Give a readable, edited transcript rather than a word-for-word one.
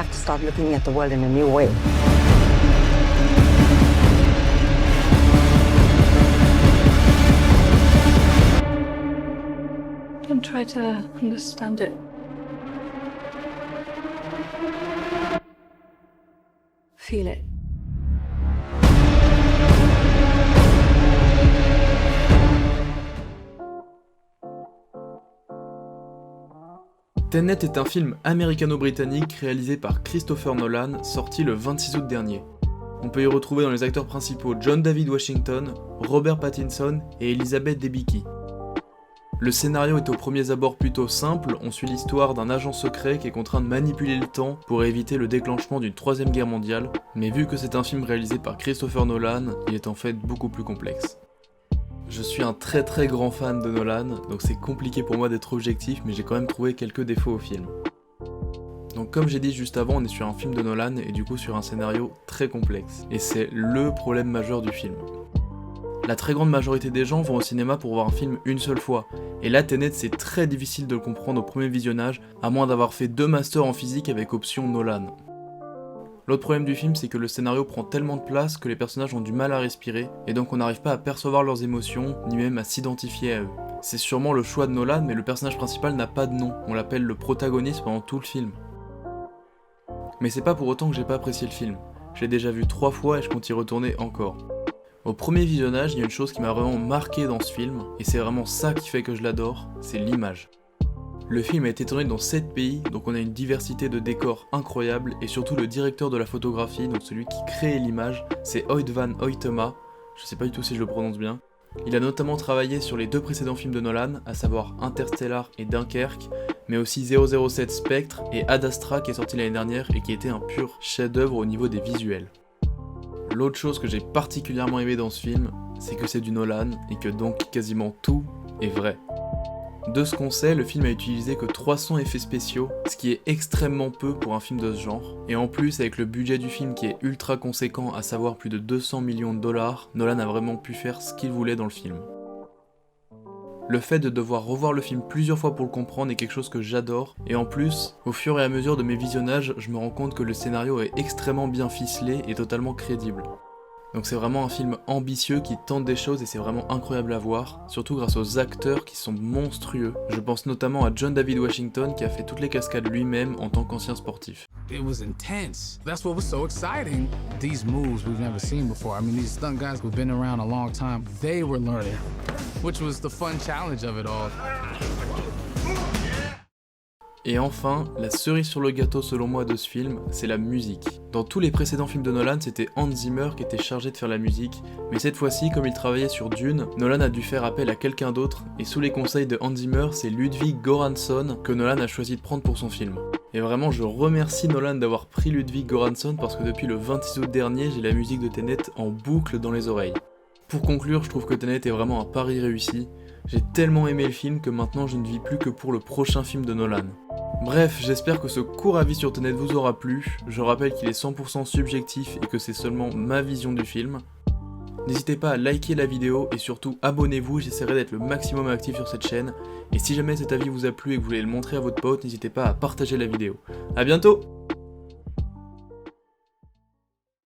have to start looking at the world in a new way. Don't try to understand it. Feel it. Tenet est un film américano-britannique réalisé par Christopher Nolan, sorti le 26 août dernier. On peut y retrouver dans les acteurs principaux John David Washington, Robert Pattinson et Elizabeth Debicki. Le scénario est au premier abord plutôt simple, on suit l'histoire d'un agent secret qui est contraint de manipuler le temps pour éviter le déclenchement d'une troisième guerre mondiale, mais vu que c'est un film réalisé par Christopher Nolan, il est en fait beaucoup plus complexe. Je suis un très grand fan de Nolan, donc c'est compliqué pour moi d'être objectif, mais j'ai quand même trouvé quelques défauts au film. Donc comme j'ai dit juste avant, on est sur un film de Nolan et du coup sur un scénario très complexe, et c'est le problème majeur du film. La très grande majorité des gens vont au cinéma pour voir un film une seule fois, et là Tenet c'est très difficile de le comprendre au premier visionnage, à moins d'avoir fait 2 masters en physique avec option Nolan. L'autre problème du film, c'est que le scénario prend tellement de place que les personnages ont du mal à respirer, et donc on n'arrive pas à percevoir leurs émotions, ni même à s'identifier à eux. C'est sûrement le choix de Nolan, mais le personnage principal n'a pas de nom, on l'appelle le protagoniste pendant tout le film. Mais c'est pas pour autant que j'ai pas apprécié le film. Je l'ai déjà vu 3 fois et je compte y retourner encore. Au premier visionnage, il y a une chose qui m'a vraiment marqué dans ce film, et c'est vraiment ça qui fait que je l'adore, c'est l'image. Le film a été tourné dans 7 pays, donc on a une diversité de décors incroyable, et surtout le directeur de la photographie, donc celui qui crée l'image, c'est Hoyt van Hoytema, je sais pas du tout si je le prononce bien. Il a notamment travaillé sur les 2 précédents films de Nolan, à savoir Interstellar et Dunkerque, mais aussi 007 Spectre et Ad Astra qui est sorti l'année dernière et qui était un pur chef-d'œuvre au niveau des visuels. L'autre chose que j'ai particulièrement aimé dans ce film, c'est que c'est du Nolan et que donc quasiment tout est vrai. De ce qu'on sait, le film a utilisé que 300 effets spéciaux, ce qui est extrêmement peu pour un film de ce genre. Et en plus, avec le budget du film qui est ultra conséquent, à savoir plus de 200 millions de dollars, Nolan a vraiment pu faire ce qu'il voulait dans le film. Le fait de devoir revoir le film plusieurs fois pour le comprendre est quelque chose que j'adore, et en plus, au fur et à mesure de mes visionnages, je me rends compte que le scénario est extrêmement bien ficelé et totalement crédible. Donc c'est vraiment un film ambitieux qui tente des choses et c'est vraiment incroyable à voir, surtout grâce aux acteurs qui sont monstrueux. Je pense notamment à John David Washington qui a fait toutes les cascades lui-même en tant qu'ancien sportif. It was intense. That's what was so exciting. These moves we've never seen before. I mean, these stunt guys who've been around a long time, they were learning, which was the fun challenge of it all. Et enfin, la cerise sur le gâteau selon moi de ce film, c'est la musique. Dans tous les précédents films de Nolan, c'était Hans Zimmer qui était chargé de faire la musique, mais cette fois-ci, comme il travaillait sur Dune, Nolan a dû faire appel à quelqu'un d'autre, et sous les conseils de Hans Zimmer, c'est Ludwig Göransson que Nolan a choisi de prendre pour son film. Et vraiment, je remercie Nolan d'avoir pris Ludwig Göransson parce que depuis le 26 août dernier, j'ai la musique de Tenet en boucle dans les oreilles. Pour conclure, je trouve que Tenet est vraiment un pari réussi. J'ai tellement aimé le film que maintenant je ne vis plus que pour le prochain film de Nolan. Bref, j'espère que ce court avis sur Tenet vous aura plu. Je rappelle qu'il est 100% subjectif et que c'est seulement ma vision du film. N'hésitez pas à liker la vidéo et surtout abonnez-vous, j'essaierai d'être le maximum actif sur cette chaîne. Et si jamais cet avis vous a plu et que vous voulez le montrer à votre pote, n'hésitez pas à partager la vidéo. A bientôt!